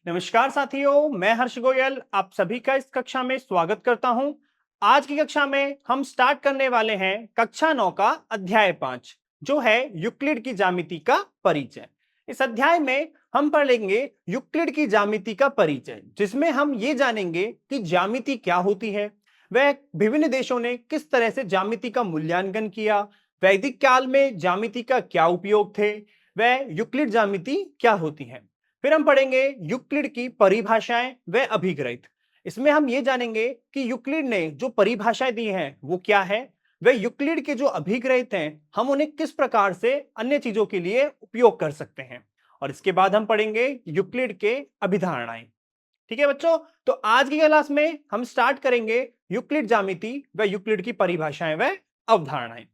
नमस्कार साथियों, मैं हर्ष गोयल आप सभी का इस कक्षा में स्वागत करता हूं। आज की कक्षा में हम स्टार्ट करने वाले हैं कक्षा 9 का अध्याय 5 जो है यूक्लिड की ज्यामिति का परिचय। इस अध्याय में हम पढ़ेंगे यूक्लिड की ज्यामिति का परिचय, जिसमें हम ये जानेंगे कि ज्यामिति क्या होती है, वह विभिन्न देशों ने किस तरह से ज्यामिति का मूल्यांकन किया, वैदिक काल में ज्यामिति का क्या उपयोग थे, वह यूक्लिड ज्यामिति क्या होती है। फिर हम पढ़ेंगे यूक्लिड की परिभाषाएं व अभिग्रहित। इसमें हम ये जानेंगे कि यूक्लिड ने जो परिभाषाएं दी हैं वो क्या है, व यूक्लिड के जो अभिग्रहित हैं हम उन्हें किस प्रकार से अन्य चीजों के लिए उपयोग कर सकते हैं। और इसके बाद हम पढ़ेंगे यूक्लिड के अभिधारणाएं। ठीक है बच्चों, तो आज की क्लास में हम स्टार्ट करेंगे यूक्लिड ज्यामिति व यूक्लिड की परिभाषाएं व अवधारणाएं।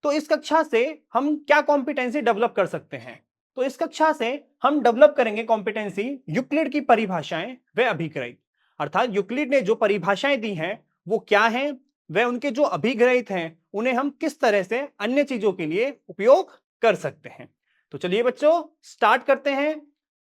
तो इस कक्षा से हम क्या कॉम्पिटेंसी डेवलप कर सकते हैं? तो इस कक्षा से हम डेवलप करेंगे कॉम्पिटेंसी यूक्लिड की परिभाषाएं व अभिग्रहित। अर्थात यूक्लिड ने जो परिभाषाएं दी हैं वो क्या हैं, व उनके जो अभिग्रहित हैं उन्हें हम किस तरह से अन्य चीजों के लिए उपयोग कर सकते हैं। तो चलिए बच्चों स्टार्ट करते हैं।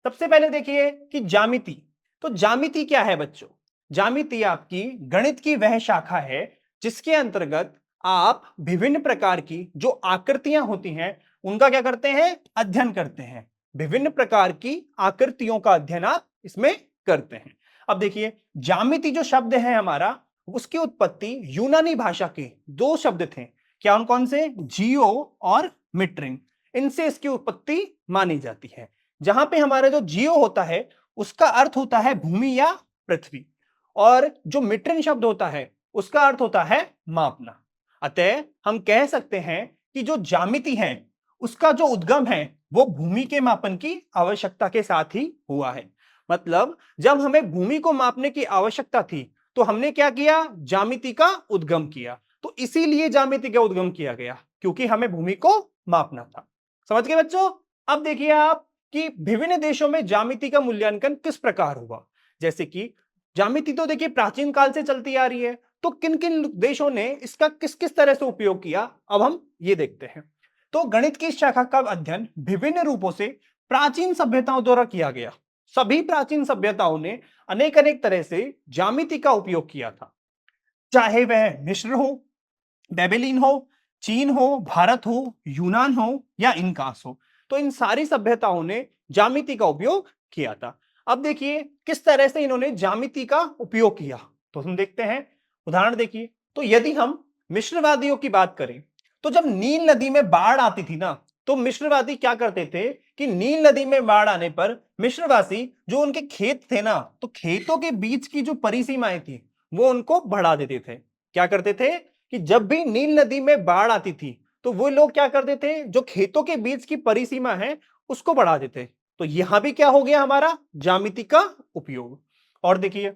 सबसे पहले देखिए कि ज्यामिति। तो ज्यामिति क्या है बच्चों? ज्यामिति आपकी गणित की वह शाखा है जिसके अंतर्गत आप विभिन्न प्रकार की जो आकृतियां होती हैं उनका क्या करते हैं? अध्ययन करते हैं। विभिन्न प्रकार की आकृतियों का अध्ययन आप इसमें करते हैं। अब देखिए ज्यामिति जो शब्द है हमारा, उसकी उत्पत्ति यूनानी भाषा के दो शब्द थे। क्या उन कौन से? जियो और मिट्रिन। इनसे इसकी उत्पत्ति मानी जाती है। जहां पे हमारा जो जियो होता है उसका अर्थ होता है भूमि या पृथ्वी, और जो मिट्रिन शब्द होता है उसका अर्थ होता है मापना। अतः हम कह सकते हैं कि जो ज्यामिति है उसका जो उद्गम है वो भूमि के मापन की आवश्यकता के साथ ही हुआ है। मतलब जब हमें भूमि को मापने की आवश्यकता थी तो हमने क्या किया? ज्यामिति का उद्गम किया। तो इसीलिए ज्यामिति का उद्गम किया गया, क्योंकि हमें भूमि को मापना था। समझ गए बच्चों? अब देखिए आप कि विभिन्न देशों में ज्यामिति का मूल्यांकन किस प्रकार हुआ। जैसे कि ज्यामिति तो देखिए प्राचीन काल से चलती आ रही है, तो किन किन देशों ने इसका किस किस तरह से उपयोग किया अब हम ये देखते हैं। तो गणित की शाखा का अध्ययन विभिन्न रूपों से प्राचीन सभ्यताओं द्वारा किया गया। सभी प्राचीन सभ्यताओं ने अनेक अनेक तरह से ज्यामिति का उपयोग किया था, चाहे वह मिस्र हो, बेबीलोन हो, चीन हो, भारत हो, यूनान हो या इनकास हो। तो इन सारी सभ्यताओं ने ज्यामिति का उपयोग किया था। अब देखिए किस तरह से इन्होंने ज्यामिति का उपयोग किया, तो हम देखते हैं। उदाहरण देखिए, तो यदि हम मिस्रवादियों की बात करें तो जब नील नदी में बाढ़ आती थी ना, तो मिस्रवादी क्या करते थे कि नील नदी में बाढ़ आने पर मिस्रवासी जो उनके खेत थे ना, तो खेतों के बीच की जो परिसीमाएं थी वो उनको बढ़ा देते थे। क्या करते थे कि जब भी नील नदी में बाढ़ आती थी तो वो लोग क्या करते थे, जो खेतों के बीच की परिसीमा है उसको बढ़ा देते। तो यहां भी क्या हो गया हमारा? ज्यामिति का उपयोग। और देखिए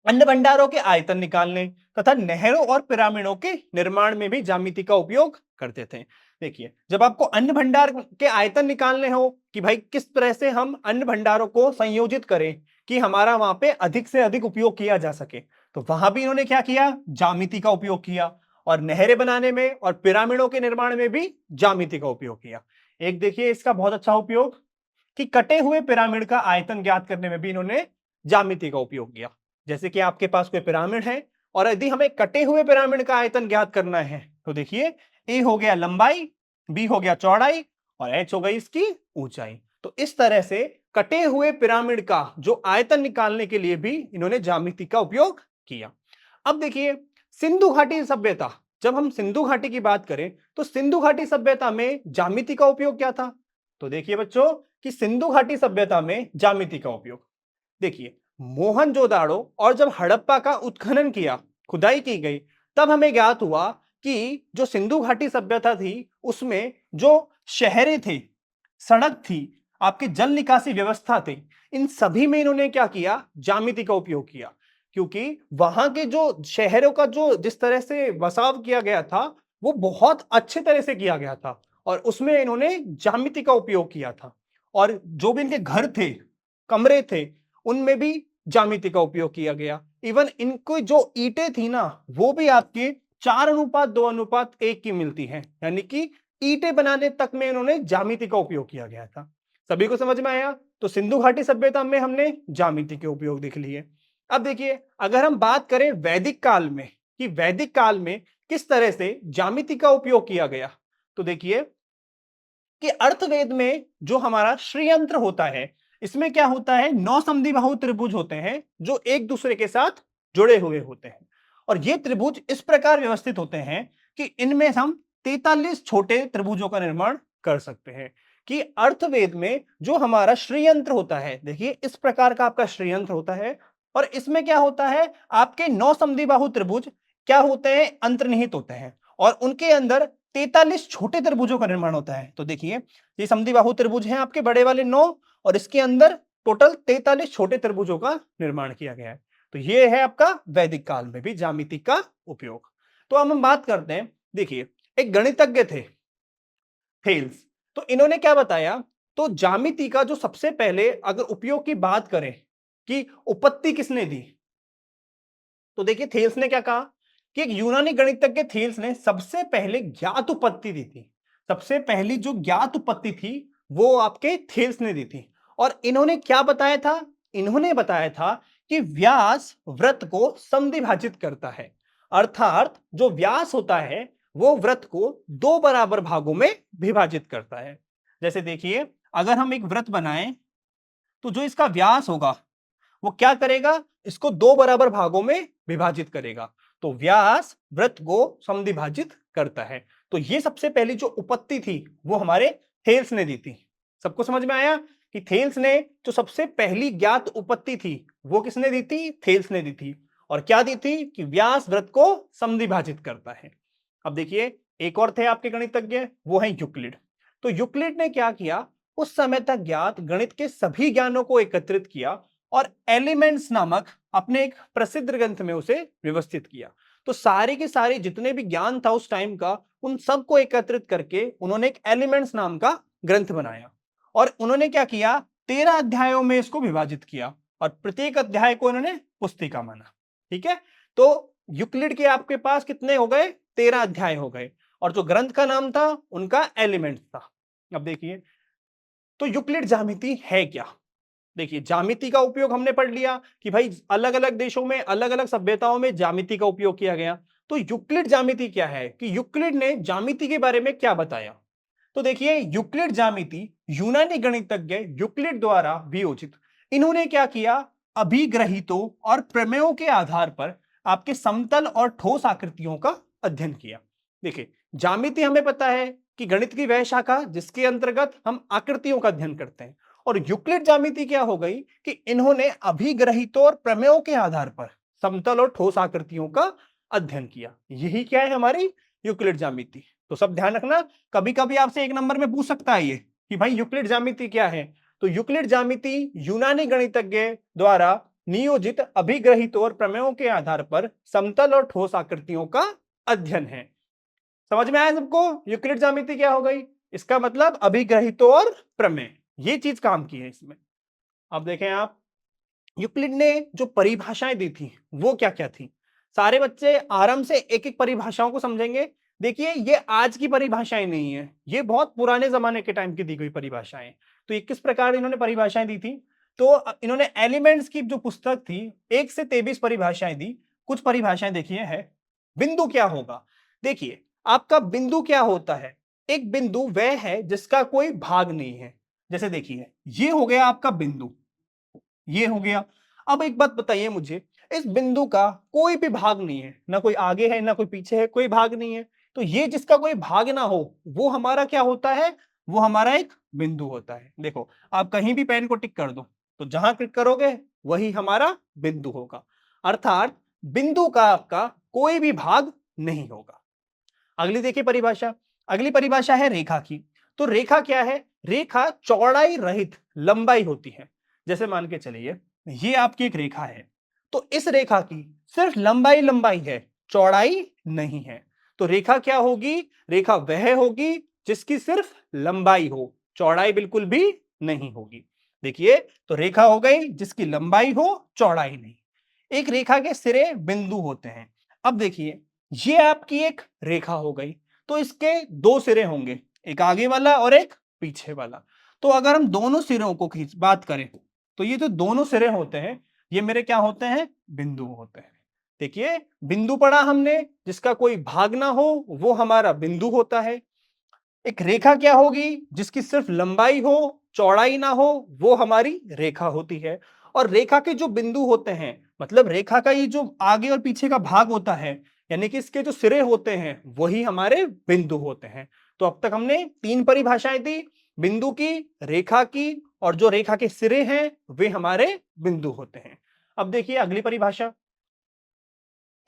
अन्न भंडारों के आयतन निकालने तथा नहरों और पिरामिडों के निर्माण में भी ज्यामिति का उपयोग करते थे। देखिए जब आपको अन्न भंडार के आयतन निकालने हो कि भाई किस तरह से हम अन्न भंडारों को संयोजित करें कि हमारा वहां पे अधिक से अधिक उपयोग किया जा सके, तो वहां भी इन्होंने क्या किया? ज्यामिति का उपयोग किया। और नहरें बनाने में और पिरामिडों के निर्माण में भी ज्यामिति का उपयोग किया। एक देखिए इसका बहुत अच्छा उपयोग कि कटे हुए पिरामिड का आयतन ज्ञात करने में भी इन्होंने ज्यामिति का उपयोग किया। जैसे कि आपके पास कोई पिरामिड है और यदि हमें कटे हुए पिरामिड का आयतन ज्ञात करना है, तो देखिए ए हो गया लंबाई, बी हो गया चौड़ाई और एच हो गई इसकी ऊंचाई। तो इस तरह से कटे हुए पिरामिड का जो आयतन निकालने के लिए भी इन्होंने ज्यामिति का उपयोग किया। अब देखिए सिंधु घाटी सभ्यता, जब हम सिंधु घाटी की बात करें तो सिंधु घाटी सभ्यता में ज्यामिति का उपयोग क्या था? तो देखिए बच्चों कि सिंधु घाटी सभ्यता में ज्यामिति का उपयोग, देखिए मोहनजोदाड़ो और जब हड़प्पा का उत्खनन किया, खुदाई की गई, तब हमें ज्ञात हुआ कि जो सिंधु घाटी सभ्यता थी उसमें जो शहरें थे, सड़क थी, आपके जल निकासी व्यवस्था थे, इन सभी में इन्होंने क्या किया? ज्यामिति का उपयोग किया। क्योंकि वहां के जो शहरों का जो जिस तरह से बसाव किया गया था वो बहुत अच्छे तरह से किया गया था और उसमें इन्होंने ज्यामिति का उपयोग किया था। और जो भी इनके घर थे, कमरे थे, उनमें भी ज्यामिति का उपयोग किया गया। इवन इनको जो ईंटें थी ना वो भी आपके 4:2:1 की मिलती है, यानी कि ईंटें बनाने तक में इन्होंने ज्यामिति का उपयोग किया गया था। सभी को समझ में आया? तो सिंधु घाटी सभ्यता में हमने ज्यामिति के उपयोग देख लिए। अब देखिए, अगर हम बात करें वैदिक काल में कि वैदिक काल में किस तरह से ज्यामिति का उपयोग किया गया, तो देखिए कि अर्थवेद में जो हमारा श्रीयंत्र होता है, इसमें क्या होता है, 9 समद्विबाहु त्रिभुज होते हैं जो एक दूसरे के साथ जुड़े हुए होते हैं। और ये त्रिभुज इस प्रकार व्यवस्थित होते हैं कि इनमें हम 43 छोटे त्रिभुजों का निर्माण कर सकते हैं। कि अर्थवेद में जो हमारा श्रीयंत्र होता है, देखिए इस प्रकार का आपका श्रीयंत्र होता है, और इसमें क्या होता है, आपके 9 समद्विबाहु त्रिभुज क्या होते हैं, अंतर्निहित होते हैं, और उनके अंदर 43 छोटे त्रिभुजों का निर्माण होता है। तो देखिए ये समद्विबाहु त्रिभुज हैं आपके बड़े वाले 9, और इसके अंदर टोटल 43 छोटे त्रिभुजों का निर्माण किया गया है। तो ये है आपका वैदिक काल में भी ज्यामिति का उपयोग। तो अब हम बात करते हैं, देखिए एक गणितज्ञ थे थेल्स, तो इन्होंने क्या बताया, तो ज्यामिति का जो सबसे पहले अगर उपयोग की बात करें कि उत्पत्ति किसने दी, तो देखिए थेल्स ने क्या कहा कि एक यूनानी गणितज्ञ थेल्स ने सबसे पहले ज्ञात उत्पत्ति दी थी। सबसे पहली जो ज्ञात उत्पत्ति थी वो आपके थेल्स ने दी थी। और इन्होंने क्या बताया था, इन्होंने बताया था कि व्यास वृत्त को समद्विभाजित करता है। अर्थात जो व्यास होता है वो वृत्त को 2 बराबर भागों में विभाजित करता है। जैसे देखिए, अगर हम एक वृत्त बनाएं तो जो इसका व्यास होगा वो क्या करेगा, इसको 2 बराबर भागों में विभाजित करेगा। तो व्यास वृत्त को समद्विभाजित करता है। तो ये सबसे पहली जो उत्पत्ति थी वो हमारे थेल्स ने दी थी। सबको समझ में आया कि थेल्स ने जो सबसे पहली ज्ञात उत्पत्ति थी वो किसने दी थी, थेल्स ने दी थी। और क्या दी थी कि व्यास वृत्त को समद्विभाजित करता है। अब देखिए एक और थे आपके गणितज्ञ, वो है यूक्लिड। तो यूक्लिड ने क्या किया, उस समय तक ज्ञात गणित के सभी ज्ञानों को एकत्रित किया और एलिमेंट्स नामक अपने एक प्रसिद्ध ग्रंथ में उसे व्यवस्थित किया। तो सारे के सारे जितने भी ज्ञान था उस टाइम का, उन सबको एकत्रित करके उन्होंने एक एलिमेंट्स नाम का ग्रंथ बनाया। और उन्होंने क्या किया, 13 अध्यायों में इसको विभाजित किया, और प्रत्येक अध्याय को उन्होंने पुस्तिका माना। ठीक है, तो यूक्लिड के आपके पास कितने हो गए, 13 अध्याय हो गए, और जो ग्रंथ का नाम था उनका एलिमेंट्स था। अब देखिए, तो यूक्लिड ज्यामिति है क्या। देखिए ज्यामिति का उपयोग हमने पढ़ लिया कि भाई अलग अलग देशों में अलग अलग सभ्यताओं में ज्यामिति का उपयोग किया गया। तो यूक्लिड ज्यामिति क्या है, कि यूक्लिड ने ज्यामिति के बारे में क्या बताया। तो देखिए यूक्लिड ज्यामिति यूनानी गणितज्ञ यूक्लिड द्वारा वियोजित, इन्होंने क्या किया, अभिग्रहितों और प्रमेयों के आधार पर आपके समतल और ठोस आकृतियों का अध्ययन किया। देखिए ज्यामिति हमें पता है कि गणित की वह शाखा जिसके अंतर्गत हम आकृतियों का अध्ययन करते हैं। और यूक्लिड ज्यामिति क्या हो गई कि इन्होंने अभिग्रहितों और प्रमेयों के आधार पर समतल और ठोस आकृतियों का अध्ययन किया। यही क्या है हमारी यूक्लिड ज्यामिति। तो सब ध्यान रखना, कभी कभी आपसे एक नंबर में पूछ सकता है ये कि भाई यूक्लिड ज्यामिति क्या है। तो यूक्लिड ज्यामिति यूनानी गणितज्ञ द्वारा नियोजित अभिग्रहितों और प्रमेयों के आधार पर समतल और ठोस आकृतियों का अध्ययन है। समझ में आया सबको, यूक्लिड ज्यामिति क्या हो गई, इसका मतलब अभिग्रहितों और प्रमेय, ये चीज काम की है इसमें। अब देखें आप, यूक्लिड ने जो परिभाषाएं दी थी वो क्या क्या थी। सारे बच्चे आराम से एक एक परिभाषाओं को समझेंगे। देखिए ये आज की परिभाषाएं नहीं है, ये बहुत पुराने जमाने के टाइम की दी गई परिभाषाएं। तो ये किस प्रकार इन्होंने परिभाषाएं दी थी, तो इन्होंने एलिमेंट्स की जो पुस्तक थी 1 से 23 परिभाषाएं दी। कुछ परिभाषाएं देखिए है, बिंदु क्या होगा। देखिए आपका बिंदु क्या होता है, एक बिंदु वह है जिसका कोई भाग नहीं है। जैसे देखिए ये हो गया आपका बिंदु, ये हो गया। अब एक बात बताइए मुझे, इस बिंदु का कोई भी भाग नहीं है, ना कोई आगे है ना कोई पीछे है, कोई भाग नहीं है। तो ये जिसका कोई भाग ना हो वो हमारा क्या होता है, वो हमारा एक बिंदु होता है। देखो आप कहीं भी पेन को टिक कर दो, तो जहां क्लिक करोगे वही हमारा बिंदु होगा। अर्थात बिंदु का आपका कोई भी भाग नहीं होगा। अगली देखिए परिभाषा, अगली परिभाषा है रेखा की। तो रेखा क्या है, रेखा चौड़ाई रहित लंबाई होती है। जैसे मान के चलिए ये आपकी एक रेखा है, तो इस रेखा की सिर्फ लंबाई लंबाई है, चौड़ाई नहीं है। तो रेखा क्या होगी, रेखा वह होगी जिसकी सिर्फ लंबाई हो, चौड़ाई बिल्कुल भी नहीं होगी। देखिए तो रेखा हो गई जिसकी लंबाई हो चौड़ाई नहीं। एक रेखा के सिरे बिंदु होते हैं। अब देखिए ये आपकी एक रेखा हो गई, तो इसके 2 सिरे होंगे, एक आगे वाला और एक पीछे वाला। तो अगर हम दोनों सिरों को खींच बात करें तो ये जो दोनों सिरे होते हैं ये मेरे क्या होते हैं, बिंदु होते हैं। देखिए बिंदु पढ़ा हमने, जिसका कोई भाग ना हो वो हमारा बिंदु होता है। एक रेखा क्या होगी, जिसकी सिर्फ लंबाई हो चौड़ाई ना हो, वो हमारी रेखा होती है। और रेखा के जो बिंदु होते हैं, मतलब रेखा का ये जो आगे और पीछे का भाग होता है, यानी कि इसके जो सिरे होते हैं वही हमारे बिंदु होते हैं। तो अब तक हमने तीन परिभाषाएं दी, बिंदु की, रेखा की, और जो रेखा के सिरे हैं वे हमारे बिंदु होते हैं। अब देखिए अगली परिभाषा।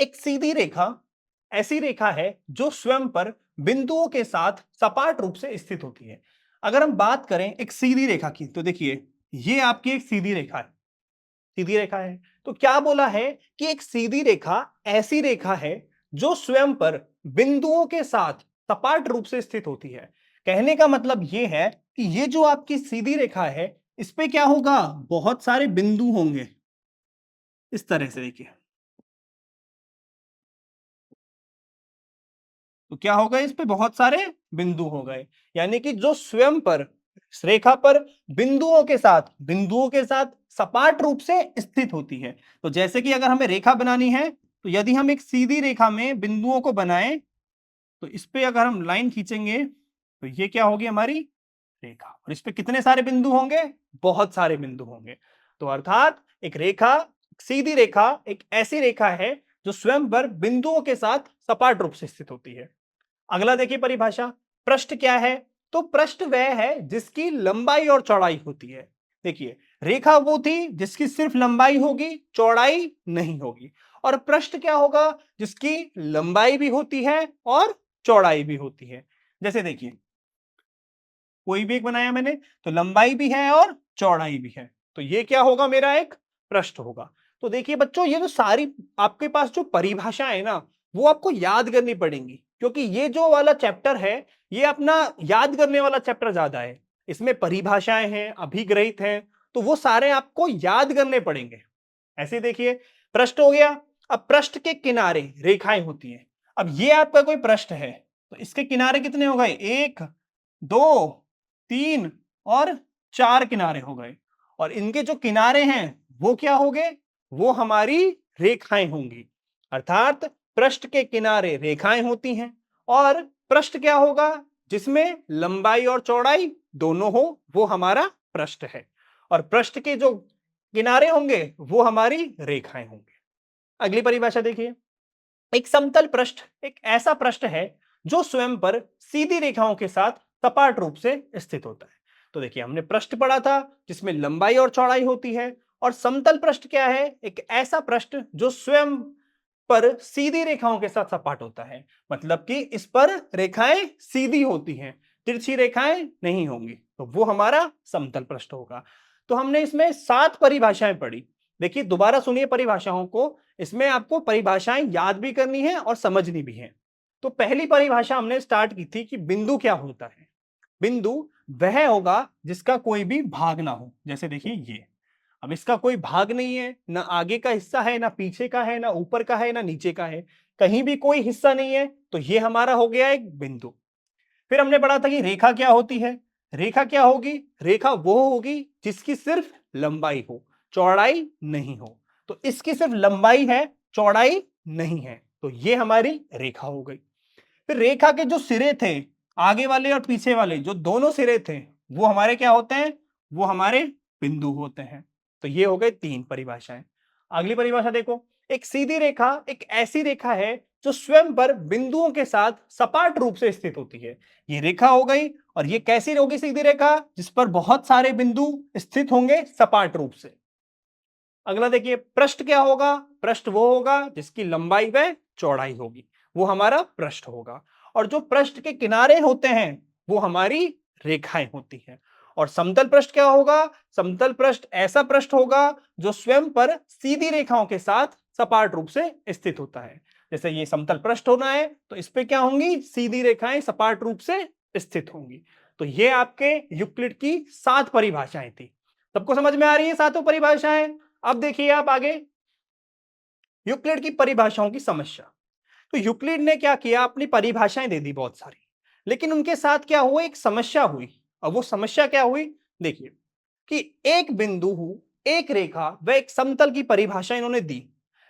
एक सीधी रेखा ऐसी रेखा है जो स्वयं पर बिंदुओं के साथ सपाट रूप से स्थित होती है। अगर हम बात करें एक सीधी रेखा की तो देखिए ये आपकी एक सीधी रेखा है, सीधी रेखा है। तो क्या बोला है कि एक सीधी रेखा ऐसी रेखा है जो स्वयं पर बिंदुओं के साथ सपाट रूप से स्थित होती है। कहने का मतलब यह है कि ये जो आपकी सीधी रेखा है इस पे क्या होगा, बहुत सारे बिंदु होंगे। इस तरह से देखिए, तो क्या हो गए, इस पे बहुत सारे बिंदु हो गए। यानी कि जो स्वयं पर इस रेखा पर बिंदुओं के साथ सपाट रूप से स्थित होती है। तो जैसे कि अगर हमें रेखा बनानी है तो यदि हम एक सीधी रेखा में बिंदुओं को बनाएं तो इस पे अगर हम लाइन खींचेंगे तो ये क्या होगी, हमारी रेखा। और इस पे कितने सारे बिंदु होंगे, बहुत सारे बिंदु होंगे। तो अर्थात एक रेखा, सीधी रेखा एक ऐसी रेखा है जो स्वयं पर बिंदुओं के साथ सपाट रूप से स्थित होती है। अगला देखिए परिभाषा, पृष्ठ क्या है। तो पृष्ठ वह है जिसकी लंबाई और चौड़ाई होती है। देखिए रेखा वो थी जिसकी सिर्फ लंबाई होगी चौड़ाई नहीं होगी, और पृष्ठ क्या होगा, जिसकी लंबाई भी होती है और चौड़ाई भी होती है। जैसे देखिए कोई भी एक बनाया मैंने, तो लंबाई भी है और चौड़ाई भी है, तो ये क्या होगा, मेरा एक पृष्ठ होगा। तो देखिए बच्चों ये जो सारी आपके पास जो परिभाषाएं है ना वो आपको याद करनी पड़ेंगी, क्योंकि ये जो वाला चैप्टर है ये अपना याद करने वाला चैप्टर ज्यादा है। इसमें परिभाषाएं हैं, अभिग्रहित हैं, तो वो सारे आपको याद करने पड़ेंगे। ऐसे देखिए पृष्ठ हो गया। अब पृष्ठ के किनारे रेखाएं होती हैं। अब ये आपका कोई पृष्ठ है तो इसके किनारे कितने हो गए, एक, दो, तीन और चार किनारे हो गए। और इनके जो किनारे हैं वो क्या हो गए, वो हमारी रेखाएं होंगी। अर्थात पृष्ठ के किनारे रेखाएं होती हैं, और पृष्ठ क्या होगा, जिसमें लंबाई और चौड़ाई दोनों हो, वो हमारा पृष्ठ है। और पृष्ठ के जो किनारे होंगे वो हमारी रेखाएं होंगे। अगली परिभाषा देखिए, एक समतल पृष्ठ एक ऐसा पृष्ठ है जो स्वयं पर सीधी रेखाओं के साथ सपाट रूप से स्थित होता है। तो देखिए हमने पृष्ठ पढ़ा था जिसमें लंबाई और चौड़ाई होती है, और समतल पृष्ठ क्या है, एक ऐसा पृष्ठ जो स्वयं पर सीधी रेखाओं के साथ सपाट होता है। मतलब कि इस पर रेखाएं सीधी होती हैं, तिरछी रेखाएं नहीं होंगी, तो वो हमारा समतल पृष्ठ होगा। तो हमने इसमें 7 परिभाषाएं पढ़ी। देखिए दोबारा सुनिए परिभाषाओं को, इसमें आपको परिभाषाएं याद भी करनी है और समझनी भी है। तो पहली परिभाषा हमने स्टार्ट की थी कि बिंदु क्या होता है। बिंदु वह होगा जिसका कोई भी भाग ना हो। जैसे देखिए ये, अब इसका कोई भाग नहीं है, ना आगे का हिस्सा है, ना पीछे का है, ना ऊपर का है, ना नीचे का है, कहीं भी कोई हिस्सा नहीं है, तो ये हमारा हो गया एक बिंदु। फिर हमने पढ़ा था कि रेखा क्या होती है। रेखा क्या होगी, रेखा वो होगी जिसकी सिर्फ लंबाई हो चौड़ाई नहीं हो। तो इसकी सिर्फ लंबाई है चौड़ाई नहीं है, तो ये हमारी रेखा हो गई। फिर रेखा के जो सिरे थे, आगे वाले और पीछे वाले जो दोनों सिरे थे, वो हमारे क्या होते हैं, वो हमारे बिंदु होते हैं। तो ये हो गए 3 परिभाषाएं। अगली परिभाषा देखो, एक सीधी रेखा एक ऐसी रेखा है जो स्वयं पर बिंदुओं के साथ सपाट रूप से स्थित होती है। ये रेखा हो गई, और ये कैसी होगी सीधी रेखा, जिस पर बहुत सारे बिंदु स्थित होंगे सपाट रूप से। अगला देखिए पृष्ठ क्या होगा, पृष्ठ वो होगा जिसकी लंबाई व चौड़ाई होगी, वो हमारा पृष्ठ होगा। और जो पृष्ठ के किनारे होते हैं वो हमारी रेखाएं होती हैं। और समतल पृष्ठ क्या होगा, समतल पृष्ठ ऐसा पृष्ठ होगा जो स्वयं पर सीधी रेखाओं के साथ सपाट रूप से स्थित होता है। जैसे ये समतल पृष्ठ होना है तो इस पे क्या होंगी, सीधी रेखाएं सपाट रूप से स्थित होंगी। तो ये आपके यूक्लिड की 7 परिभाषाएं थी। सबको समझ में आ रही है सातों परिभाषाएं। अब देखिए आप आगे, यूक्लिड की परिभाषाओं की समस्या। तो यूक्लिड ने क्या किया, अपनी परिभाषाएं दे दी बहुत सारी, लेकिन उनके साथ क्या हुआ, एक समस्या हुई। और वो समस्या क्या हुई, देखिए कि एक बिंदु, एक रेखा व एक समतल की परिभाषा इन्होंने दी,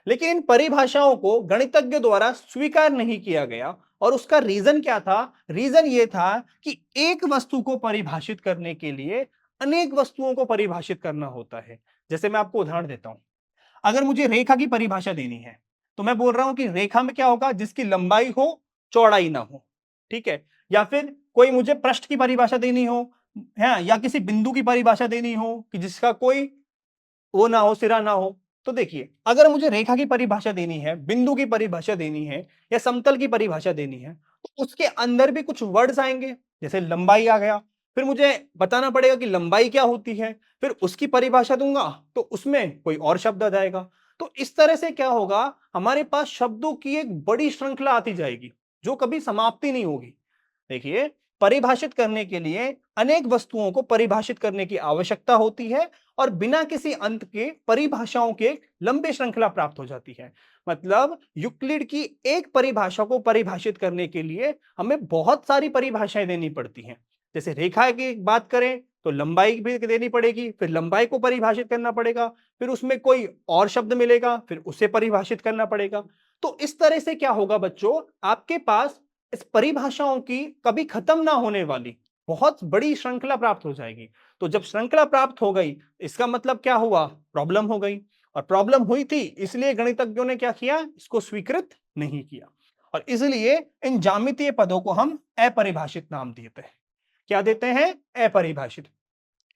लेकिन इन परिभाषाओं को गणितज्ञों द्वारा स्वीकार नहीं किया गया। और उसका रीजन क्या था? रीजन ये था कि एक वस्तु को परिभाषित करने के लिए अनेक वस्तुओं को परिभाषित करना होता है। जैसे मैं आपको उदाहरण देता हूं, अगर मुझे रेखा की परिभाषा देनी है तो मैं बोल रहा हूं कि रेखा में क्या होगा? जिसकी लंबाई हो, चौड़ाई ना हो। ठीक है? या फिर कोई मुझे पृष्ठ की परिभाषा देनी हो है, या किसी बिंदु की परिभाषा देनी हो कि जिसका कोई वो ना हो, सिरा ना हो। तो देखिए, अगर मुझे रेखा की परिभाषा देनी है, बिंदु की परिभाषा देनी है या समतल की परिभाषा देनी है, तो उसके अंदर भी कुछ वर्ड्स आएंगे। जैसे लंबाई आ गया, फिर मुझे बताना पड़ेगा कि लंबाई क्या होती है, फिर उसकी परिभाषा दूंगा तो उसमें कोई और शब्द आ जाएगा। तो इस तरह से क्या होगा, हमारे पास शब्दों की एक बड़ी श्रृंखला आती जाएगी जो कभी समाप्ति नहीं होगी। देखिए, परिभाषित करने के लिए अनेक वस्तुओं को परिभाषित करने की आवश्यकता होती है और बिना किसी अंत के परिभाषाओं के एक लंबी श्रृंखला प्राप्त हो जाती है। मतलब यूक्लिड की एक परिभाषा को परिभाषित करने के लिए हमें बहुत सारी परिभाषाएं देनी पड़ती हैं। जैसे रेखा की बात करें तो लंबाई भी देनी पड़ेगी, फिर लंबाई को परिभाषित करना पड़ेगा, फिर उसमें कोई और शब्द मिलेगा, फिर उसे परिभाषित करना पड़ेगा। तो इस तरह से क्या होगा बच्चों, आपके पास इस परिभाषाओं की कभी खत्म ना होने वाली बहुत बड़ी श्रृंखला प्राप्त हो जाएगी। तो जब श्रृंखला प्राप्त हो गई, इसका मतलब क्या हुआ? प्रॉब्लम हो गई। और प्रॉब्लम हुई थी इसलिए गणितज्ञों ने क्या किया? इसको स्वीकृत नहीं किया। और इसलिए इन ज्यामितीय पदों को हम अपरिभाषित नाम देते हैं। क्या देते हैं? अपरिभाषित।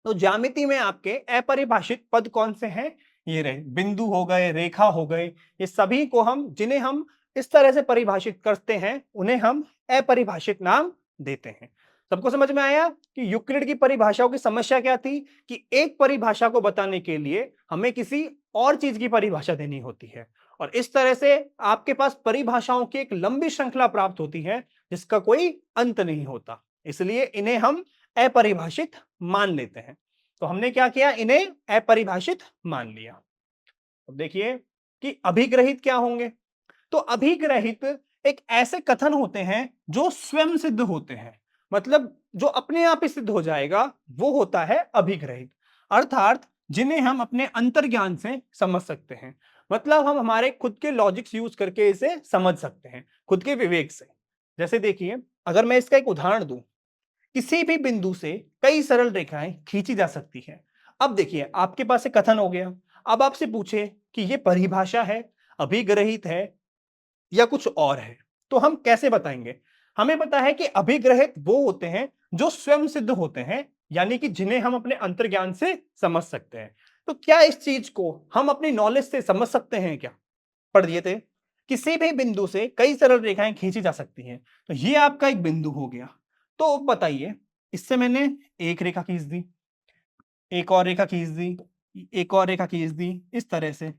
तो ज्यामिति में आपके अपरिभाषित पद कौन से हैं? ये रहे, बिंदु हो गए, रेखा हो गए, ये सभी को हम, जिन्हें हम इस तरह से परिभाषित करते हैं, उन्हें हम अपरिभाषित नाम देते हैं। सबको समझ में आया कि यूक्लिड की परिभाषाओं की समस्या क्या थी? कि एक परिभाषा को बताने के लिए हमें किसी और चीज की परिभाषा देनी होती है, और इस तरह से आपके पास परिभाषाओं की एक लंबी श्रृंखला प्राप्त होती है जिसका कोई अंत नहीं होता। इसलिए इन्हें हम अपरिभाषित मान लेते हैं। तो हमने क्या किया? इन्हें अपरिभाषित मान लिया। अब देखिए कि अभिग्रहित क्या होंगे। तो अभिग्रहित एक ऐसे कथन होते हैं जो स्वयं सिद्ध होते हैं, मतलब जो अपने आप ही सिद्ध हो जाएगा, वो होता है अभिग्रहित। अर्थात जिन्हें हम अपने अंतर्ज्ञान से समझ सकते हैं, मतलब हम हमारे खुद के लॉजिक्स यूज करके इसे समझ सकते हैं, खुद के विवेक से। जैसे देखिए, अगर मैं इसका एक उदाहरण दूं, किसी भी बिंदु से कई सरल रेखाएं खींची जा सकती हैं। अब देखिए, आपके पास एक कथन हो गया। अब आपसे पूछे कि यह परिभाषा है, अभिग्रहित है, या कुछ और है, तो हम कैसे बताएंगे? हमें पता है कि अभिग्रहित वो होते हैं जो स्वयं सिद्ध होते हैं, यानी कि जिन्हें हम अपने अंतर्ज्ञान से समझ सकते हैं। तो क्या इस चीज को हम अपनी नॉलेज से समझ सकते हैं क्या? पढ़ दिए थे, किसी भी बिंदु से कई सरल रेखाएं खींची जा सकती हैं। तो ये आपका एक बिंदु हो गया। तो बताइए, इससे मैंने एक रेखा खींच दी, एक और रेखा खींच दी, एक और रेखा खींच दी, इस तरह से।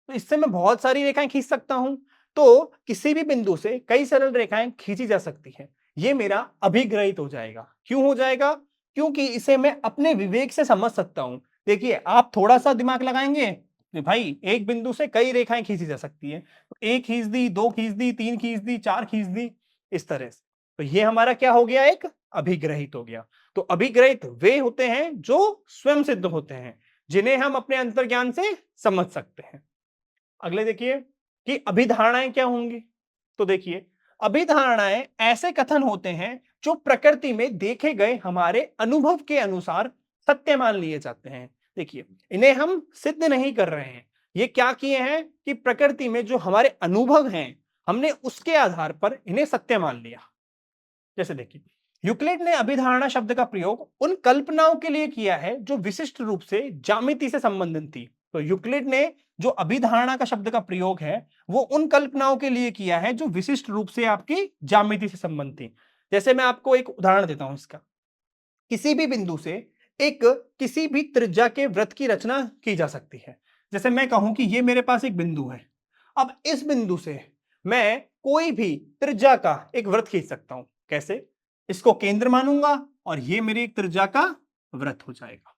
तो इससे मैं बहुत सारी रेखाएं खींच सकता हूं। तो किसी भी बिंदु से कई सरल रेखाएं खींची जा सकती हैं, ये मेरा अभिग्रहित हो जाएगा। क्यों हो जाएगा? क्योंकि इसे मैं अपने विवेक से समझ सकता हूं। देखिए, आप थोड़ा सा दिमाग लगाएंगे कि भाई एक बिंदु से कई रेखाएं खींची जा सकती है, तो एक खींच दी, दो खींच दी, तीन खींच दी, चार खींच दी, इस तरह से। तो ये हमारा क्या हो गया? एक अभिग्रहित हो गया। तो अभिग्रहित वे होते हैं जो स्वयं सिद्ध होते हैं, जिन्हें हम अपने अंतर्ज्ञान से समझ सकते हैं। अगले देखिए कि अभिधारणाएं क्या होंगी। तो देखिए, अभिधारणाएं ऐसे कथन होते हैं जो प्रकृति में देखे गए हमारे अनुभव के अनुसार सत्य मान लिए जाते हैं। देखिए, इन्हें हम सिद्ध नहीं कर रहे हैं, ये क्या किए हैं कि प्रकृति में जो हमारे अनुभव हैं, हमने उसके आधार पर इन्हें सत्य मान लिया। जैसे देखिए, यूक्लिड ने अभिधारणा शब्द का प्रयोग उन कल्पनाओं के लिए किया है जो विशिष्ट रूप से ज्यामिति से संबंधित थी। तो यूक्लिड ने जो अभिधारणा का शब्द का प्रयोग है, वो उन कल्पनाओं के लिए किया है जो विशिष्ट रूप से आपकी ज्यामिति से संबंधित थी। जैसे मैं आपको एक उदाहरण देता हूं इसका। किसी भी बिंदु से एक किसी भी त्रिज्या के वृत्त की रचना की जा सकती है। जैसे मैं कहूं कि ये मेरे पास एक बिंदु है, अब इस बिंदु से मैं कोई भी त्रिज्या का एक वृत्त खींच सकता हूं। कैसे? इसको केंद्र मानूंगा और ये मेरी एक त्रिज्या का वृत्त हो जाएगा।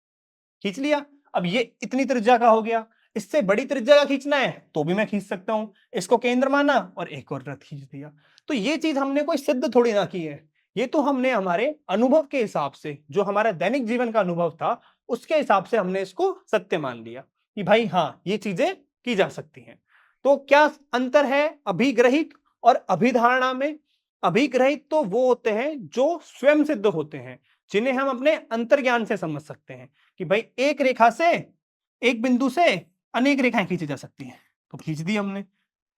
खींच लिया। अब ये इतनी त्रिज्या का हो गया, इससे बड़ी त्रिज्या का खींचना है तो भी मैं खींच सकता हूं। इसको केंद्र माना और एक और वृत्त खींच दिया। तो ये चीज हमने कोई सिद्ध थोड़ी ना की है, ये तो हमने हमारे अनुभव के हिसाब से, जो हमारा दैनिक जीवन का अनुभव था उसके हिसाब से हमने इसको सत्य मान लिया कि भाई हाँ, ये चीजें की जा सकती हैं। तो क्या अंतर है अभिग्रहित और अभिधारणा में? अभिग्रहित तो वो होते हैं जो स्वयं सिद्ध होते हैं, जिन्हें हम अपने अंतर्ज्ञान से समझ सकते हैं कि भाई एक रेखा से, एक बिंदु से अनेक रेखाएं खींची जा सकती हैं, तो खींच दी हमने।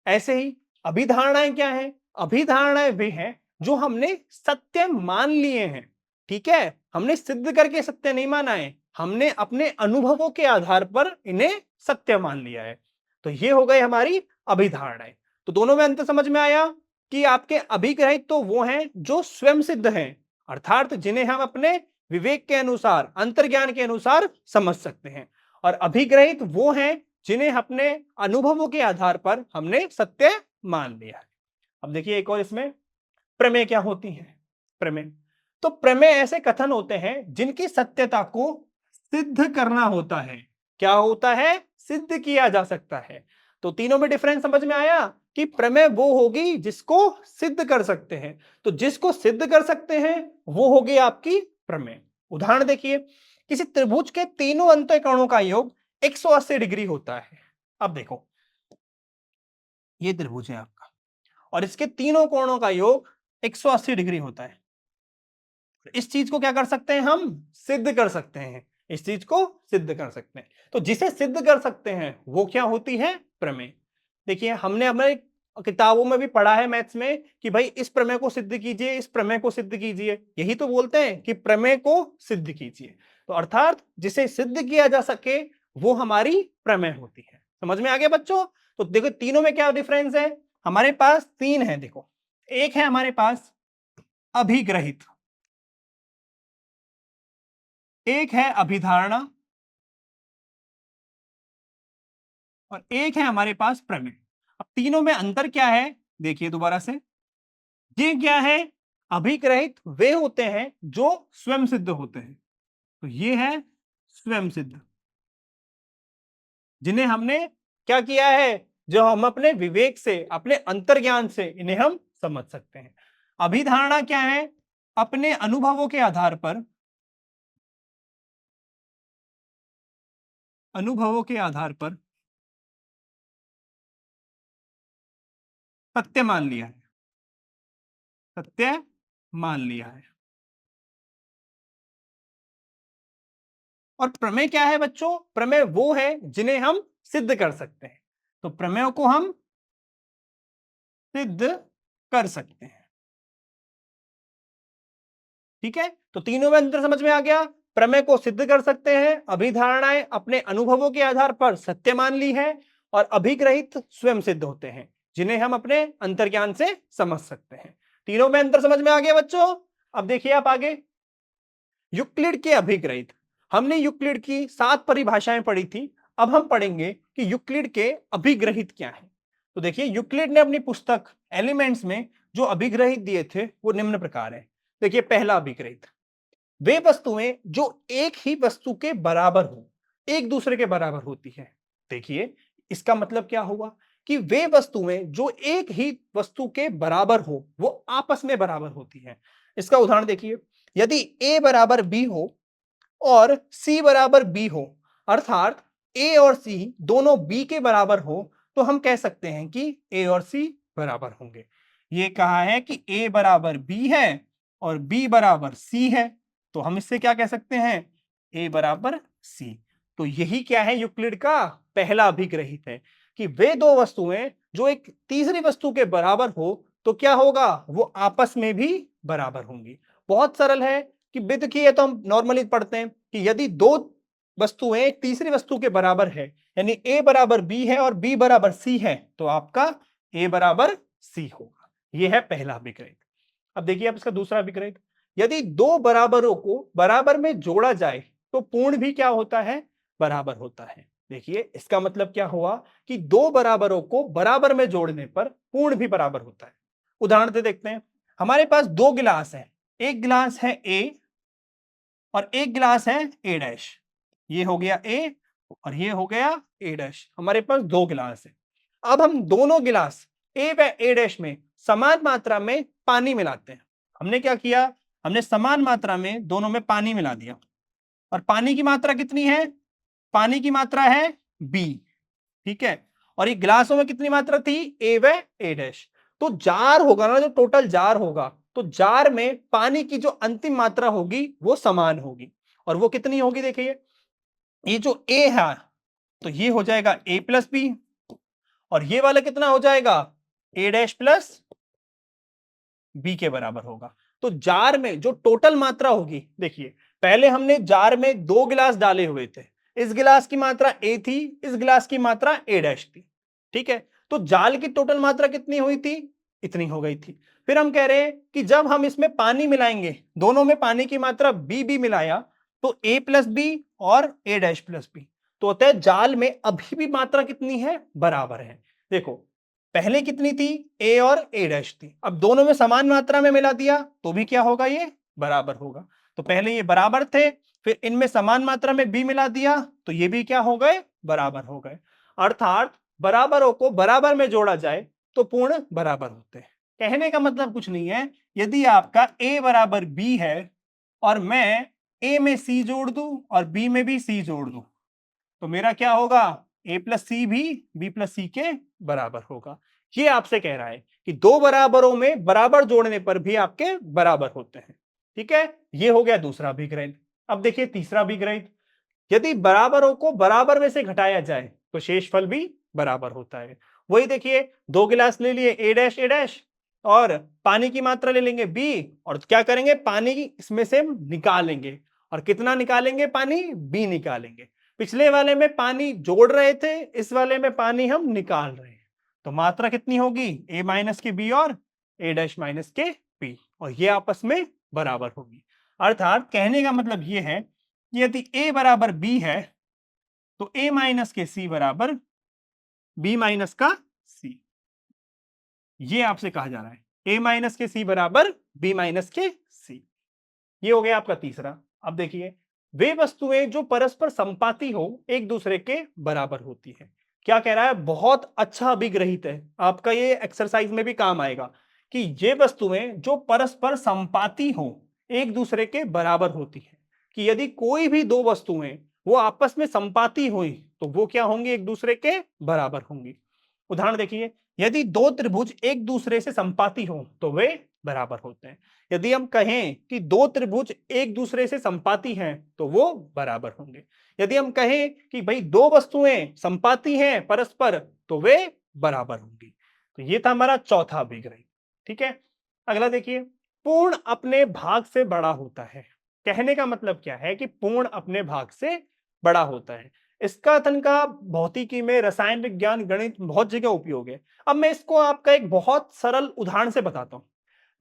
ऐसे ही अभिधारणाएं क्या है? अभिधारणाएं वे हैं जो हमने सत्य मान लिए हैं। ठीक है, हमने सिद्ध करके सत्य नहीं माना है, हमने अपने अनुभवों के आधार पर इन्हें सत्य मान लिया है। तो ये हो गई हमारी अभिधारणाएं। तो दोनों में अंतर समझ में आया कि आपके अभिग्रहित तो वो हैं जो स्वयं सिद्ध हैं, अर्थात जिन्हें हम अपने विवेक के अनुसार, अंतर्ज्ञान के अनुसार समझ सकते हैं, और अभिग्रहित वो हैं जिन्हें अपने अनुभवों के आधार पर हमने सत्य मान लिया है। अब देखिए एक और इसमें प्रमेय क्या होती है। प्रमेय तो प्रमेय ऐसे कथन होते हैं जिनकी सत्यता को सिद्ध करना होता है। क्या होता है? सिद्ध किया जा सकता है। तो तीनों में डिफरेंस समझ में आया कि प्रमेय वो होगी जिसको सिद्ध कर सकते हैं। तो जिसको सिद्ध कर सकते हैं वो होगी आपकी प्रमेय। उदाहरण देखिए, किसी त्रिभुज के तीनों अंतःकोणों का योग 180 डिग्री होता है। अब देखो, ये त्रिभुज है आपका और इसके तीनों कोणों का योग 180 डिग्री होता है। इस चीज को क्या कर सकते हैं? हम सिद्ध कर सकते हैं। इस चीज को सिद्ध कर सकते हैं। तो जिसे सिद्ध कर सकते हैं वो क्या होती है? प्रमेय। देखिए हमने हमारे किताबों में भी पढ़ा है मैथ्स में कि भाई इस प्रमेय को सिद्ध कीजिए, इस प्रमेय को सिद्ध कीजिए। यही तो बोलते हैं कि प्रमेय को सिद्ध कीजिए। तो अर्थात जिसे सिद्ध किया जा सके वो हमारी प्रमेय होती है। समझ में आ गया बच्चों? तो देखो तीनों में क्या डिफरेंस है। हमारे पास तीन है। देखो, एक है हमारे पास अभिग्रहित, एक है अभिधारणा, और एक है हमारे पास प्रमेय। अब तीनों में अंतर क्या है देखिए दोबारा से। ये क्या है? अभिग्रहित वे होते हैं जो स्वयं सिद्ध होते हैं। तो ये है स्वयं सिद्ध, जिन्हें हमने क्या किया है? जो हम अपने विवेक से, अपने अंतर्ज्ञान से इन्हें हम समझ सकते हैं। अभिधारणा क्या है? अपने अनुभवों के आधार पर, अनुभवों के आधार पर सत्य मान लिया है, सत्य मान लिया है। और प्रमेय क्या है बच्चों? प्रमेय वो है जिन्हें हम सिद्ध कर सकते हैं। तो प्रमेयों को हम सिद्ध कर सकते हैं। ठीक है, तो तीनों में अंतर समझ में आ गया। प्रमेय को सिद्ध कर सकते हैं, अभिधारणाएं अपने अनुभवों के आधार पर सत्य मान ली है, और अभिग्रहित स्वयं सिद्ध होते हैं जिन्हें हम अपने अंतर्ज्ञान से समझ सकते हैं। तीनों में अंतर समझ में आ गया बच्चों? अब देखिए आप आगे, यूक्लिड के अभिग्रहित। हमने यूक्लिड की 7 परिभाषाएं पढ़ी थी। अब हम पढ़ेंगे कि यूक्लिड के अभिग्रहित क्या है। तो देखिए यूक्लिड ने अपनी पुस्तक एलिमेंट्स में जो अभिग्रहित दिए थे वो निम्न प्रकार है। देखिए पहला अभिग्रहित, वे वस्तुएं जो एक ही वस्तु के बराबर हो, एक दूसरे के बराबर होती है। देखिए इसका मतलब क्या हुआ कि वे वस्तुएं जो एक ही वस्तु के बराबर हो वो आपस में बराबर होती है। इसका उदाहरण देखिए, यदि a बराबर b हो और c बराबर b हो, अर्थात a और c दोनों b के बराबर हो, तो हम कह सकते हैं कि a और c बराबर होंगे। ये कहा है कि a बराबर b है और b बराबर c है, तो हम इससे क्या कह सकते हैं? a बराबर c। तो यही क्या है? यूक्लिड का पहला अभिग्रहित है कि वे दो वस्तुएं जो एक तीसरी वस्तु के बराबर हो तो क्या होगा? वो आपस में भी बराबर होंगी। बहुत सरल है कि विद की है तो हम नॉर्मली पढ़ते हैं कि यदि दो वस्तुएं एक तीसरी वस्तु के बराबर है, यानी a बराबर b है और b बराबर c है, तो आपका a बराबर c होगा। यह है पहला अभिग्रहित। अब देखिए आप इसका दूसरा अभिग्रहित, यदि दो बराबरों को बराबर में जोड़ा जाए तो पूर्ण भी क्या होता है? बराबर होता है। देखिए इसका मतलब क्या हुआ कि दो बराबरों को बराबर में जोड़ने पर पूर्ण भी बराबर होता है। उदाहरण से देखते हैं, हमारे पास दो गिलास हैं, एक गिलास है A और एक गिलास है A डैश। ये हो गया A और ये हो गया A डैश। हमारे पास दो गिलास है। अब हम दोनों गिलास A व A डैश में समान मात्रा में पानी मिलाते हैं। हमने क्या किया, हमने समान मात्रा में दोनों में पानी मिला दिया, और पानी की मात्रा कितनी है, पानी की मात्रा है B, ठीक है, और ये गिलासों में कितनी मात्रा थी, A व A डैश। तो जार होगा ना, जो टोटल जार होगा, तो जार में पानी की जो अंतिम मात्रा होगी वो समान होगी, और वो कितनी होगी, देखिए ये जो A है तो ये हो जाएगा A प्लस बी, और ये वाला कितना हो जाएगा, A डैश प्लस B के बराबर होगा। तो जार में जो टोटल मात्रा होगी, देखिए पहले हमने जार में 2 गिलास डाले हुए थे, इस गिलास की मात्रा A थी, इस गिलास की मात्रा A डैश थी, ठीक है, तो जाल की टोटल मात्रा कितनी हुई थी, इतनी हो गई थी। फिर हम कह रहे हैं कि जब हम इसमें पानी मिलाएंगे, दोनों में पानी की मात्रा B मिलाया, तो A प्लस बी और A डैश प्लस बी, तो होता है जाल में अभी भी मात्रा कितनी है, बराबर है। देखो पहले कितनी थी, A और A डैश थी, अब दोनों में समान मात्रा में मिला दिया तो भी क्या होगा, ये बराबर होगा। तो पहले ये बराबर थे, फिर इनमें समान मात्रा में B मिला दिया तो ये भी क्या हो गए, बराबर हो गए। अर्थात बराबरों को बराबर में जोड़ा जाए तो पूर्ण बराबर होते हैं। कहने का मतलब कुछ नहीं है, यदि आपका A बराबर B है और मैं A में C जोड़ दूं और B में भी C जोड़ दूं, तो मेरा क्या होगा, A प्लस सी भी B प्लस सी के बराबर होगा। ये आपसे कह रहा है कि दो बराबरों में बराबर जोड़ने पर भी आपके बराबर होते हैं, ठीक है, ये हो गया दूसरा अभिग्रहित। अब देखिए तीसरा अभिग्रहित, यदि बराबरों को बराबर में से घटाया जाए तो शेषफल भी बराबर होता है। वही देखिए, 2 गिलास ले लिए A डैश और पानी की मात्रा ले लेंगे B, और क्या करेंगे, पानी इसमें से निकालेंगे, और कितना निकालेंगे, पानी B निकालेंगे। पिछले वाले में पानी जोड़ रहे थे, इस वाले में पानी हम निकाल रहे हैं, तो मात्रा कितनी होगी, A माइनस के B और A डैश माइनस के B, और ये आपस में बराबर होगी। अर्थात कहने का मतलब ये है कि यदि A बराबर B है तो A माइनस के C बराबर B माइनस का C, ये आपसे कहा जा रहा है, A माइनस के C बराबर B माइनस के C। ये हो गया आपका तीसरा। अब देखिए, वे वस्तुएं जो परस्पर संपाती हो एक दूसरे के बराबर होती है। क्या कह रहा है, बहुत अच्छा अभिग्रहित है, आपका ये एक्सरसाइज में भी काम आएगा कि ये वस्तुएं जो परस्पर संपाती हो एक दूसरे के बराबर होती है, कि यदि कोई भी दो वस्तुएं वो आपस में संपाती हुई तो वो क्या होंगी, एक दूसरे के बराबर होंगी। उदाहरण देखिए, यदि दो त्रिभुज एक दूसरे से संपाती हो तो वे बराबर होते हैं। यदि हम कहें कि दो त्रिभुज एक दूसरे से संपाती हैं तो वो बराबर होंगे। यदि हम कहें कि भाई दो वस्तुएं संपाती हैं परस्पर तो वे बराबर होंगी। तो ये था हमारा चौथा अभिग्रह, ठीक है। अगला देखिए, पूर्ण अपने भाग से बड़ा होता है। कहने का मतलब क्या है कि पूर्ण अपने भाग से बड़ा होता है। इसका तनका भौतिकी में, रसायन विज्ञान, गणित बहुत जगह उपयोग है। अब मैं इसको आपका एक बहुत सरल उदाहरण से बताता हूं।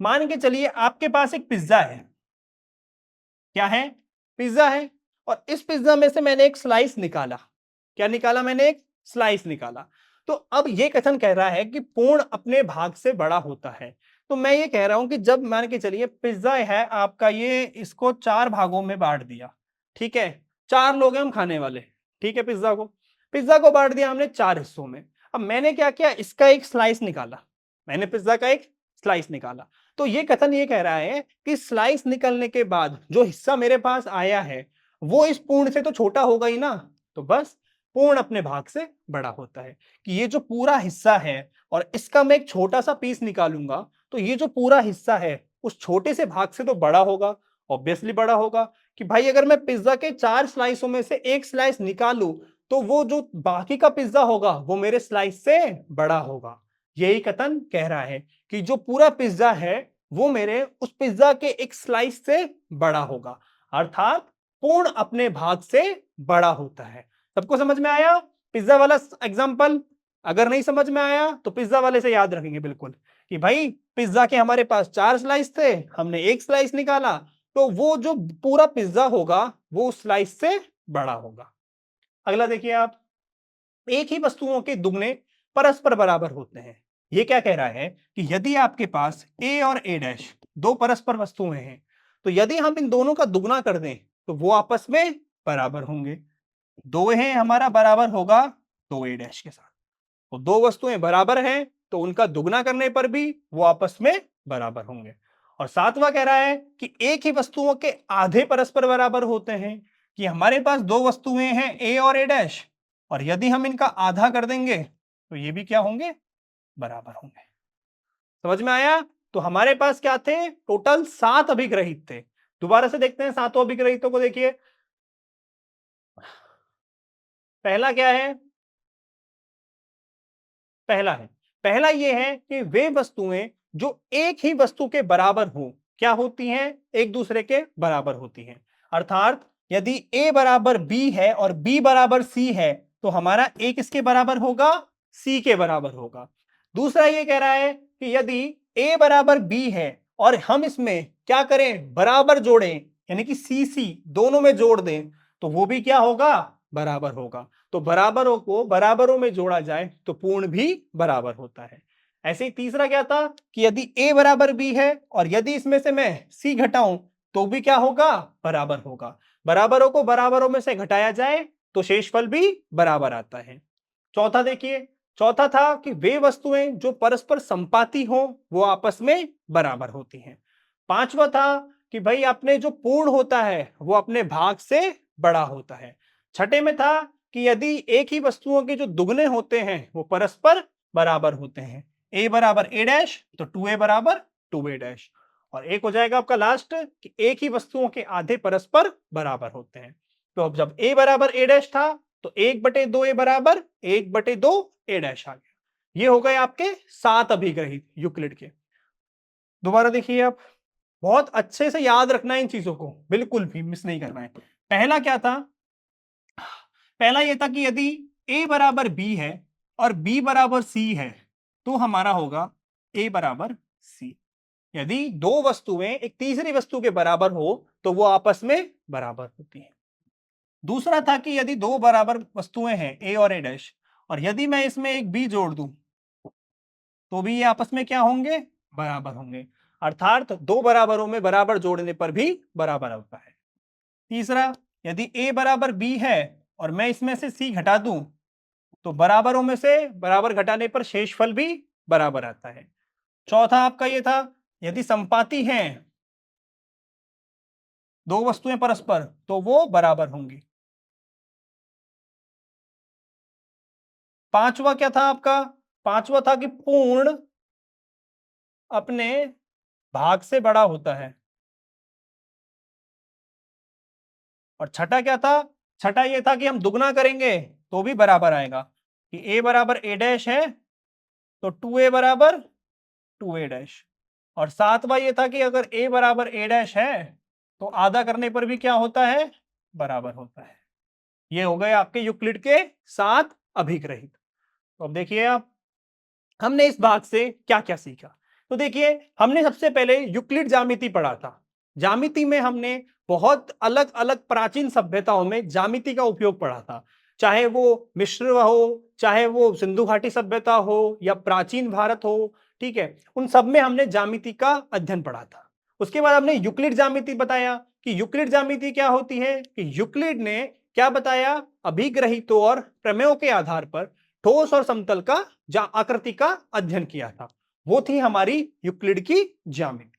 मान के चलिए आपके पास एक पिज्जा है, क्या है, पिज्जा है, और इस पिज्जा में से मैंने एक स्लाइस निकाला। क्या निकाला, मैंने एक स्लाइस निकाला। तो अब ये कथन कह रहा है कि पूर्ण अपने भाग से बड़ा होता है। तो मैं ये कह रहा हूं कि जब मान के चलिए पिज्जा है आपका, ये इसको 4 भागों में बांट दिया, ठीक है, 4 लोग हैं हम खाने वाले, ठीक है, पिज्जा को बांट दिया हमने 4 हिस्सों में। अब मैंने क्या किया, इसका एक स्लाइस निकाला, मैंने पिज्जा का एक स्लाइस निकाला। तो ये कथन ये कह रहा है कि स्लाइस निकलने के बाद जो हिस्सा मेरे पास आया है वो इस पूर्ण से तो छोटा होगा ही ना, तो बस पूर्ण अपने भाग से बड़ा होता है। कि ये जो पूरा हिस्सा है और इसका मैं एक छोटा सा पीस निकालूंगा तो ये जो पूरा हिस्सा है उस छोटे से भाग से तो बड़ा होगा, ऑब्वियसली बड़ा होगा। कि भाई अगर मैं पिज्जा के 4 स्लाइसों में से एक स्लाइस निकालूं तो वो जो बाकी का पिज्जा होगा वो मेरे स्लाइस से बड़ा होगा। यही कथन कह रहा है कि जो पूरा पिज्जा है वो मेरे उस पिज्जा के एक स्लाइस से बड़ा होगा। अर्थात पूर्ण अपने भाग से बड़ा होता है। सबको समझ में आया पिज्जा वाला एग्जांपल? अगर नहीं समझ में आया तो पिज्जा वाले से याद रखेंगे बिल्कुल कि भाई पिज्जा के हमारे पास 4 स्लाइस थे, हमने एक स्लाइस निकाला, तो वो जो पूरा पिज्जा होगा वो उस स्लाइस से बड़ा होगा। अगला देखिए आप, एक ही वस्तुओं के दुगने परस्पर बराबर होते हैं। ये क्या कह रहा है कि यदि आपके पास A और A डैश दो परस्पर वस्तुएं हैं तो यदि हम इन दोनों का दुगना कर दें तो वो आपस में बराबर होंगे। दो है हमारा बराबर होगा 2A डैश के साथ, तो दो वस्तुएं बराबर हैं तो उनका दुगना करने पर भी वो आपस में बराबर होंगे। और सातवां कह रहा है कि एक ही वस्तुओं के आधे परस्पर बराबर होते हैं, कि हमारे पास दो वस्तुएं हैं ए और ए डैश, और यदि हम इनका आधा कर देंगे तो ये भी क्या होंगे, बराबर होंगे। समझ में आया? तो हमारे पास क्या थे, टोटल 7 अभिग्रहित थे। दोबारा से देखते हैं सातों अभिग्रहितों को। देखिए पहला क्या है, पहला ये है कि वे वस्तुएं जो एक ही वस्तु के बराबर हो, क्या होती हैं, एक दूसरे के बराबर होती हैं। अर्थात यदि a बराबर b है और b बराबर c है तो हमारा a किसके बराबर होगा, c के बराबर होगा। दूसरा ये कह रहा है कि यदि a बराबर b है और हम इसमें क्या करें, बराबर जोड़ें, यानी कि c c दोनों में जोड़ दें, तो वो भी क्या होगा, बराबर होगा। तो बराबरों को बराबरों में जोड़ा जाए तो पूर्ण भी बराबर होता है। ऐसे ही तीसरा क्या था कि यदि a बराबर b है और यदि इसमें से मैं c घटाऊं तो भी क्या होगा, बराबर होगा। बराबरों को बराबरों में से घटाया जाए तो शेषफल भी बराबर आता है। चौथा देखिए, चौथा था कि वे वस्तुएं जो परस्पर संपाती हो वो आपस में बराबर होती हैं। पांचवा था कि भाई अपने जो पूर्ण होता है वो अपने भाग से बड़ा होता है। छठे में था कि यदि एक ही वस्तुओं के जो दुगने होते हैं वो परस्पर बराबर होते हैं, a बराबर a डैश तो 2a बराबर 2a डैश। और एक हो जाएगा आपका लास्ट कि एक ही वस्तुओं के आधे परस्पर बराबर होते हैं। तो अब जब a बराबर a डैश था तो 1/2a बराबर 1/2a डैश आ गया। ये हो गए आपके 7 अभिग्रहित यूक्लिड के। दोबारा देखिए आप, बहुत अच्छे से याद रखना है इन चीजों को, बिल्कुल भी मिस नहीं करना है। पहला क्या था, पहला यह था कि यदि a बराबर b है और b बराबर c है तो हमारा होगा a बराबर c। यदि दो वस्तुएं एक तीसरी वस्तु के बराबर हो तो वो आपस में बराबर होती हैं। दूसरा था कि यदि दो बराबर वस्तुएं हैं a और a डैश, और यदि मैं इसमें एक b जोड़ दूं तो भी ये आपस में क्या होंगे, बराबर होंगे। अर्थात दो बराबरों में बराबर जोड़ने पर भी बराबर होता है। तीसरा, यदि a बराबर b है और मैं इसमें से c घटा दूं तो बराबरों में से बराबर घटाने पर शेषफल भी बराबर आता है। चौथा आपका ये था, यदि संपाती हैं दो वस्तुएं परस्पर तो वो बराबर होंगी। पांचवा क्या था आपका, पांचवा था कि पूर्ण अपने भाग से बड़ा होता है। और छठा क्या था, छठा ये था कि हम दुगना करेंगे तो भी बराबर आएगा, कि a बराबर a डैश है तो 2a बराबर 2a डैश। और सातवां ये था कि अगर a बराबर a डैश है तो आधा करने पर भी क्या होता है, बराबर होता है। ये हो गए आपके यूक्लिड के 7 अभिग्रहित। तो अब देखिए आप, हमने इस भाग से क्या क्या सीखा। तो देखिए हमने सबसे पहले यूक्लिड ज्यामिति पढ़ा था। ज्यामिति में हमने बहुत अलग अलग प्राचीन सभ्यताओं में ज्यामिति का उपयोग पढ़ा था, चाहे वो मिस्र हो, चाहे वो सिंधु घाटी सभ्यता हो या प्राचीन भारत हो, ठीक है, उन सब में हमने ज्यामिति का अध्ययन पढ़ा था। उसके बाद हमने यूक्लिड ज्यामिति बताया कि यूक्लिड ज्यामिति क्या होती है, कि यूक्लिड ने क्या बताया, अभिग्रहितों और प्रमेयों के आधार पर ठोस और समतल का आकृति का अध्ययन किया था। वो थी हमारी यूक्लिड की ज्यामिति।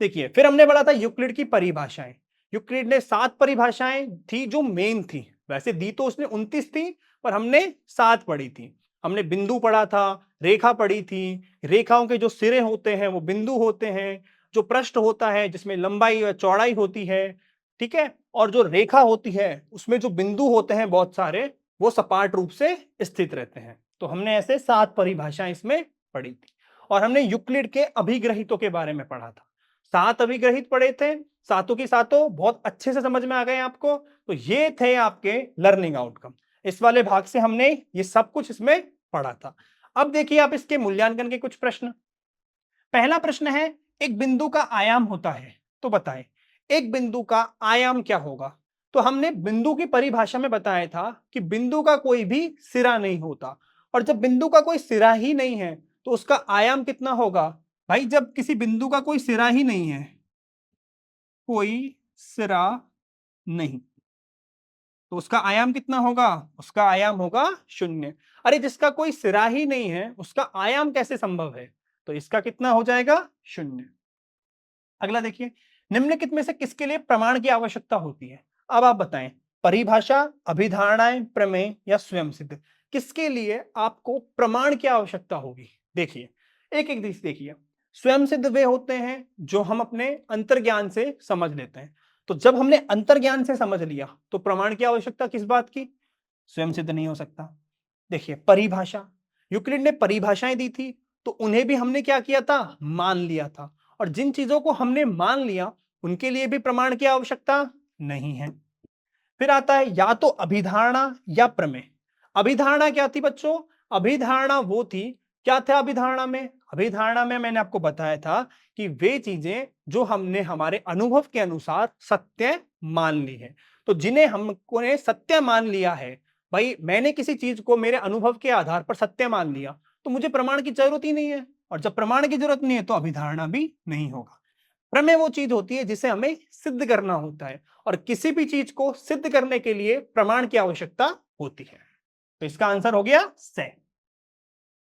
देखिए फिर हमने पढ़ा था यूक्लिड की परिभाषाएं। यूक्लिड ने 7 परिभाषाएं थी जो मेन थी, वैसे दी तो उसने 29 थी पर हमने 7 पढ़ी थी। हमने बिंदु पढ़ा था, रेखा पढ़ी थी, रेखाओं के जो सिरे होते हैं वो बिंदु होते हैं, जो पृष्ठ होता है जिसमें लंबाई और चौड़ाई होती है, ठीक है, और जो रेखा होती है उसमें जो बिंदु होते हैं बहुत सारे वो सपाट रूप से स्थित रहते हैं। तो हमने ऐसे 7 परिभाषाएं इसमें पढ़ी थी। और हमने यूक्लिड के अभिग्रहितों के बारे में पढ़ा था। 7 अभिग्रहित पढ़े थे, सातों की सातों बहुत अच्छे से समझ में आ गए आपको। तो ये थे आपके लर्निंग आउटकम। इस वाले भाग से हमने ये सब कुछ इसमें पढ़ा था। अब देखिए आप इसके मूल्यांकन के कुछ प्रश्न। पहला प्रश्न है, एक बिंदु का आयाम होता है तो बताएं एक बिंदु का आयाम क्या होगा। तो हमने बिंदु की परिभाषा में बताया था कि बिंदु का कोई भी सिरा नहीं होता, और जब बिंदु का कोई सिरा ही नहीं है तो उसका आयाम कितना होगा। भाई जब किसी बिंदु का कोई सिरा ही नहीं है, कोई सिरा नहीं, तो उसका आयाम कितना होगा, उसका आयाम होगा 0। अरे जिसका कोई सिरा ही नहीं है उसका आयाम कैसे संभव है, तो इसका कितना हो जाएगा 0। अगला देखिए, निम्नलिखित में से किसके लिए प्रमाण की आवश्यकता होती है? अब आप बताएं, परिभाषा, अभिधारणाएं, प्रमेय या स्वयं सिद्ध, किसके लिए आपको प्रमाण की आवश्यकता होगी? देखिए, एक एक चीज देखिए। स्वयं सिद्ध वे होते हैं जो हम अपने अंतर्ज्ञान से समझ लेते हैं। तो जब हमने अंतर्ज्ञान से समझ लिया तो प्रमाण की आवश्यकता किस बात की? स्वयं सिद्ध नहीं हो सकता। देखिए, परिभाषा, यूक्लिड ने परिभाषाएं दी थी, तो उन्हें भी हमने क्या किया था? मान लिया था। और जिन चीजों को हमने मान लिया उनके लिए भी प्रमाण की आवश्यकता नहीं है। फिर आता है या तो अभिधारणा या प्रमेय। अभिधारणा क्या थी बच्चों? अभिधारणा वो थी, क्या था अभिधारणा में? अभिधारणा में मैंने आपको बताया था कि वे चीजें जो हमने हमारे अनुभव के अनुसार सत्य मान ली है। तो जिन्हें हमको ने सत्य मान लिया है, भाई मैंने किसी चीज को मेरे अनुभव के आधार पर सत्य मान लिया, तो मुझे प्रमाण की जरूरत ही नहीं है। और जब प्रमाण की जरूरत नहीं है तो अभिधारणा भी नहीं होगा। प्रमेय वो चीज होती है जिसे हमें सिद्ध करना होता है, और किसी भी चीज को सिद्ध करने के लिए प्रमाण की आवश्यकता होती है। तो इसका आंसर हो गया से।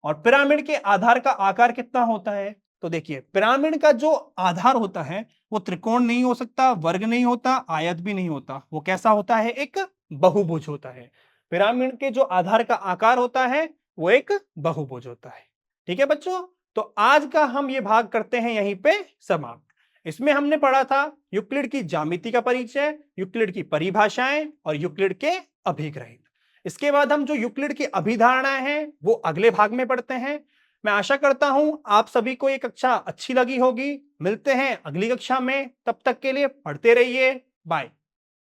और पिरामिड के आधार का आकार कितना होता है? तो देखिए, पिरामिड का जो आधार होता है वो त्रिकोण नहीं हो सकता, वर्ग नहीं होता, आयत भी नहीं होता। वो कैसा होता है? एक बहुभुज होता है। पिरामिड के जो आधार का आकार होता है वो एक बहुभुज होता है। ठीक है बच्चों, तो आज का हम ये भाग करते हैं यहीं पे समाप्त। इसमें हमने पढ़ा था यूक्लिड की ज्यामिति का परिचय, यूक्लिड की परिभाषाएं और यूक्लिड के अभिग्रहित। इसके बाद हम जो यूक्लिड की अभिधारणाएं हैं वो अगले भाग में पढ़ते हैं। मैं आशा करता हूं आप सभी को ये कक्षा अच्छी लगी होगी। मिलते हैं अगली कक्षा में, तब तक के लिए पढ़ते रहिए। बाय।